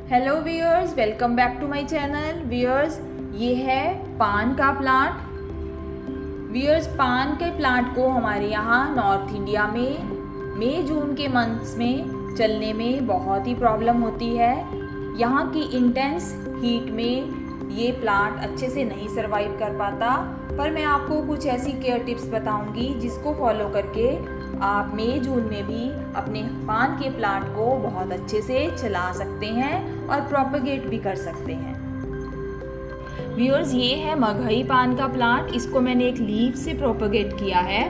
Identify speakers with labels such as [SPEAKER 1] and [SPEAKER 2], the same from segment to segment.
[SPEAKER 1] Hello viewers, welcome back to my channel. Viewers, ये है पान का प्लांट। व्यूअर्स, पान के प्लांट को हमारे यहाँ नॉर्थ इंडिया में मई जून के मंथ्स में चलने में बहुत ही प्रॉब्लम होती है। यहाँ की इंटेंस हीट में ये प्लांट अच्छे से नहीं सर्वाइव कर पाता, पर मैं आपको कुछ ऐसी केयर टिप्स बताऊंगी जिसको फॉलो करके आप मई जून में भी अपने पान के प्लांट को बहुत अच्छे से चला सकते हैं और प्रोपेगेट भी कर सकते हैं। व्यूअर्स, ये है मगही पान का प्लांट। इसको मैंने एक लीफ से प्रोपेगेट किया है।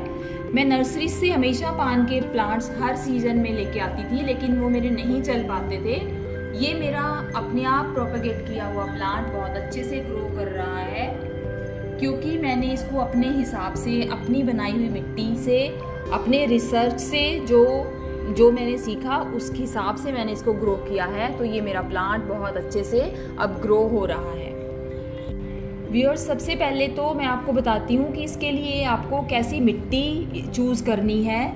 [SPEAKER 1] मैं नर्सरी से हमेशा पान के प्लांट्स हर सीजन में लेके आती थी, लेकिन वो मेरे नहीं चल पाते थे। ये मेरा अपने आप प्रोपेगेट किया हुआ प्लांट बहुत अच्छे से ग्रो कर रहा है, क्योंकि मैंने इसको अपने हिसाब से, अपनी बनाई हुई मिट्टी से, अपने रिसर्च से जो मैंने सीखा उस हिसाब से मैंने इसको ग्रो किया है। तो ये मेरा प्लांट बहुत अच्छे से अब ग्रो हो रहा है। व्यूअर्स, सबसे पहले तो मैं आपको बताती हूँ कि इसके लिए आपको कैसी मिट्टी चूज़ करनी है।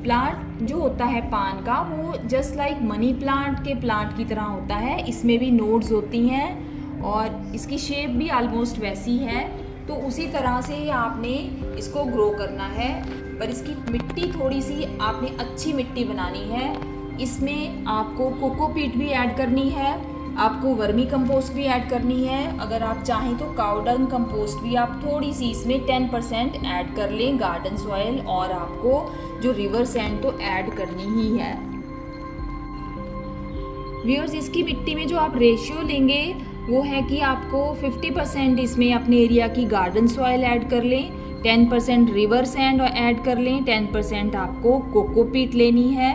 [SPEAKER 1] प्लांट जो होता है पान का, वो जस्ट लाइक मनी प्लांट के प्लांट की तरह होता है। इसमें भी नोड्स होती हैं और इसकी शेप भी ऑलमोस्ट वैसी है। तो उसी तरह से आपने इसको ग्रो करना है, पर इसकी मिट्टी थोड़ी सी आपने अच्छी मिट्टी बनानी है। इसमें आपको कोकोपीट भी ऐड करनी है, आपको वर्मी कंपोस्ट भी ऐड करनी है। अगर आप चाहें तो काउडंग कंपोस्ट भी आप थोड़ी सी इसमें 10% ऐड कर लें, गार्डन सॉइल, और आपको जो रिवर सैंड तो ऐड करनी ही है। व्यूअर्स, इसकी मिट्टी में जो आप रेशियो लेंगे वो है कि आपको 50% इसमें अपने एरिया की गार्डन सॉइल ऐड कर लें, 10% रिवर सैंड ऐड कर लें, 10% आपको कोकोपीट लेनी है,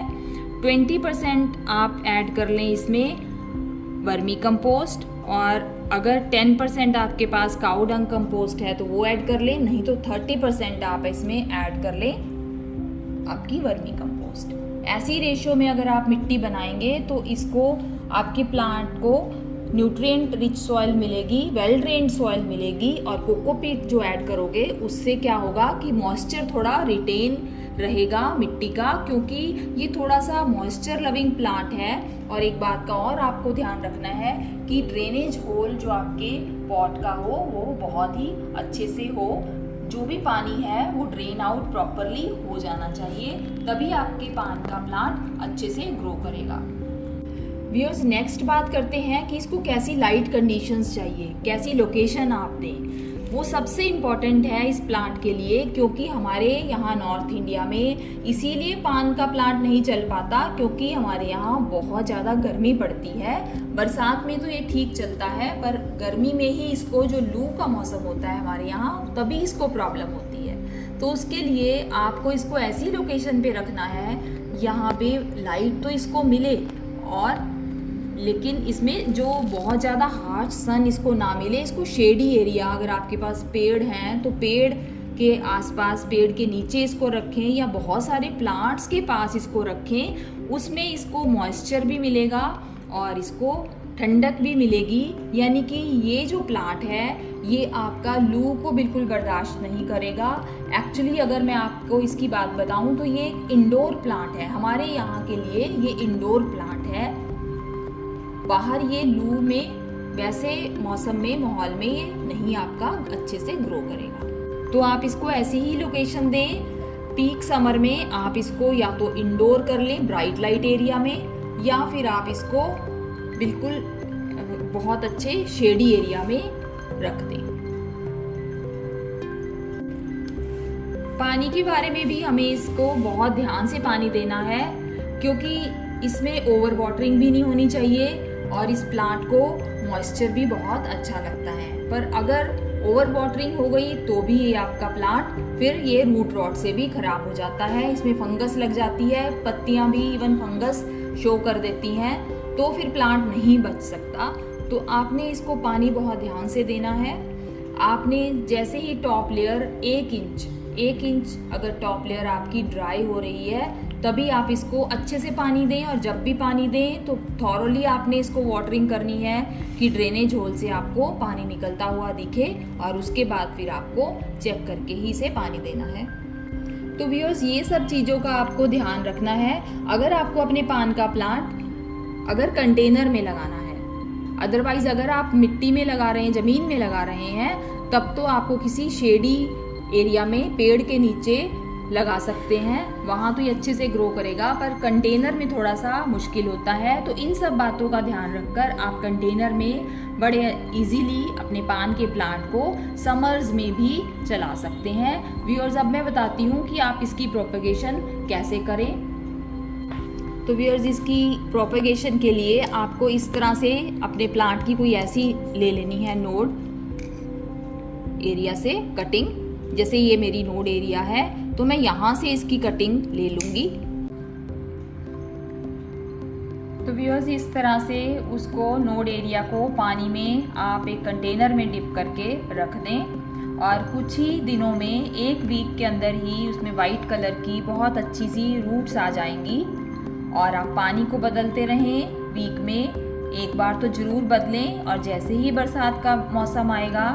[SPEAKER 1] 20% आप ऐड कर लें इसमें वर्मी कंपोस्ट, और अगर 10% आपके पास काऊ डंग कंपोस्ट है तो वो ऐड कर लें, नहीं तो 30% आप इसमें ऐड कर लें आपकी वर्मी कंपोस्ट। ऐसी रेशियो में अगर आप मिट्टी बनाएंगे तो इसको, आपके प्लांट को न्यूट्रिएंट रिच सॉइल मिलेगी, वेल ड्रेन्ड सॉइल मिलेगी। और कोकोपीट जो ऐड करोगे उससे क्या होगा कि मॉइस्चर थोड़ा रिटेन रहेगा मिट्टी का, क्योंकि ये थोड़ा सा मॉइस्चर लविंग प्लांट है। और एक बात का और आपको ध्यान रखना है कि ड्रेनेज होल जो आपके पॉट का हो वो बहुत ही अच्छे से हो। जो भी पानी है वो ड्रेन आउट प्रॉपरली हो जाना चाहिए, तभी आपके पान का प्लांट अच्छे से ग्रो करेगा। व्यूअर्स, नेक्स्ट बात करते हैं कि इसको कैसी लाइट कंडीशंस चाहिए, कैसी लोकेशन आप दें। वो सबसे इम्पॉर्टेंट है इस प्लांट के लिए, क्योंकि हमारे यहाँ नॉर्थ इंडिया में इसीलिए पान का प्लांट नहीं चल पाता, क्योंकि हमारे यहाँ बहुत ज़्यादा गर्मी पड़ती है। बरसात में तो ये ठीक चलता है, पर गर्मी में ही इसको, जो लू का मौसम होता है हमारे यहाँ, तभी इसको प्रॉब्लम होती है। तो उसके लिए आपको इसको ऐसी लोकेशन पे रखना है यहाँ पे लाइट तो इसको मिले, और लेकिन इसमें जो बहुत ज़्यादा हार्श सन इसको ना मिले। इसको शेडी एरिया, अगर आपके पास पेड़ हैं तो पेड़ के आसपास, पेड़ के नीचे इसको रखें, या बहुत सारे प्लांट्स के पास इसको रखें। उसमें इसको मॉइस्चर भी मिलेगा और इसको ठंडक भी मिलेगी। यानी कि ये जो प्लांट है ये आपका लू को बिल्कुल बर्दाश्त नहीं करेगा। एक्चुअली अगर मैं आपको इसकी बात बताऊं तो ये एक इंडोर प्लांट है। हमारे यहाँ के लिए ये इंडोर प्लांट है। बाहर ये लू में, वैसे मौसम में, माहौल में ये नहीं आपका अच्छे से ग्रो करेगा। तो आप इसको ऐसी ही लोकेशन दें। पीक समर में आप इसको या तो इंडोर कर लें ब्राइट लाइट एरिया में, या फिर आप इसको बिल्कुल बहुत अच्छे शेडी एरिया में रख दें। पानी के बारे में भी हमें इसको बहुत ध्यान से पानी देना है, क्योंकि इसमें ओवर वाटरिंग भी नहीं होनी चाहिए, और इस प्लांट को मॉइस्चर भी बहुत अच्छा लगता है। पर अगर ओवर वाटरिंग हो गई तो भी ये आपका प्लांट फिर ये रूट रॉट से भी खराब हो जाता है। इसमें फंगस लग जाती है, पत्तियां भी इवन फंगस शो कर देती हैं, तो फिर प्लांट नहीं बच सकता। तो आपने इसको पानी बहुत ध्यान से देना है। आपने जैसे ही टॉप लेयर 1 इंच अगर टॉप लेयर आपकी ड्राई हो रही है तभी आप इसको अच्छे से पानी दें, और जब भी पानी दें तो थॉरोली आपने इसको वाटरिंग करनी है कि ड्रेनेज होल से आपको पानी निकलता हुआ दिखे, और उसके बाद फिर आपको चेक करके ही इसे पानी देना है। तो व्यूअर्स, ये सब चीज़ों का आपको ध्यान रखना है। अगर आपको अपने पान का प्लांट अगर कंटेनर में लगाना है अदरवाइज़ अगर आप मिट्टी में लगा रहे हैं, ज़मीन में लगा रहे हैं, तब तो आपको किसी शेडी एरिया में पेड़ के नीचे लगा सकते हैं, वहाँ तो ये अच्छे से ग्रो करेगा। पर कंटेनर में थोड़ा सा मुश्किल होता है। तो इन सब बातों का ध्यान रखकर आप कंटेनर में बड़े इजीली अपने पान के प्लांट को समर्स में भी चला सकते हैं। व्यूअर्स, अब मैं बताती हूँ कि आप इसकी प्रोपेगेशन कैसे करें। तो व्यूअर्स, इसकी प्रोपेगेशन के लिए आपको इस तरह से अपने प्लांट की कोई ऐसी ले लेनी है नोड एरिया से कटिंग। जैसे ये मेरी नोड एरिया है, तो मैं यहाँ से इसकी कटिंग ले लूँगी। तो व्यूअर्स, इस तरह से उसको नोड एरिया को पानी में आप एक कंटेनर में डिप करके रख दें और कुछ ही दिनों में, 1 वीक के अंदर ही उसमें वाइट कलर की बहुत अच्छी सी रूट्स आ जाएंगी। और आप पानी को बदलते रहें, वीक में 1 बार तो ज़रूर बदलें। और जैसे ही बरसात का मौसम आएगा,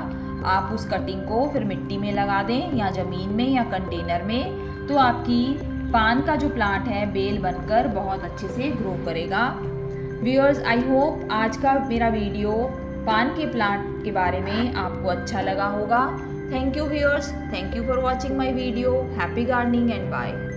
[SPEAKER 1] आप उस कटिंग को फिर मिट्टी में लगा दें या ज़मीन में या कंटेनर में। तो आपकी पान का जो प्लांट है बेल बनकर बहुत अच्छे से ग्रो करेगा। व्यूअर्स, आई होप आज का मेरा वीडियो पान के प्लांट के बारे में आपको अच्छा लगा होगा। Thank you viewers, thank you for watching my video. Happy gardening and bye.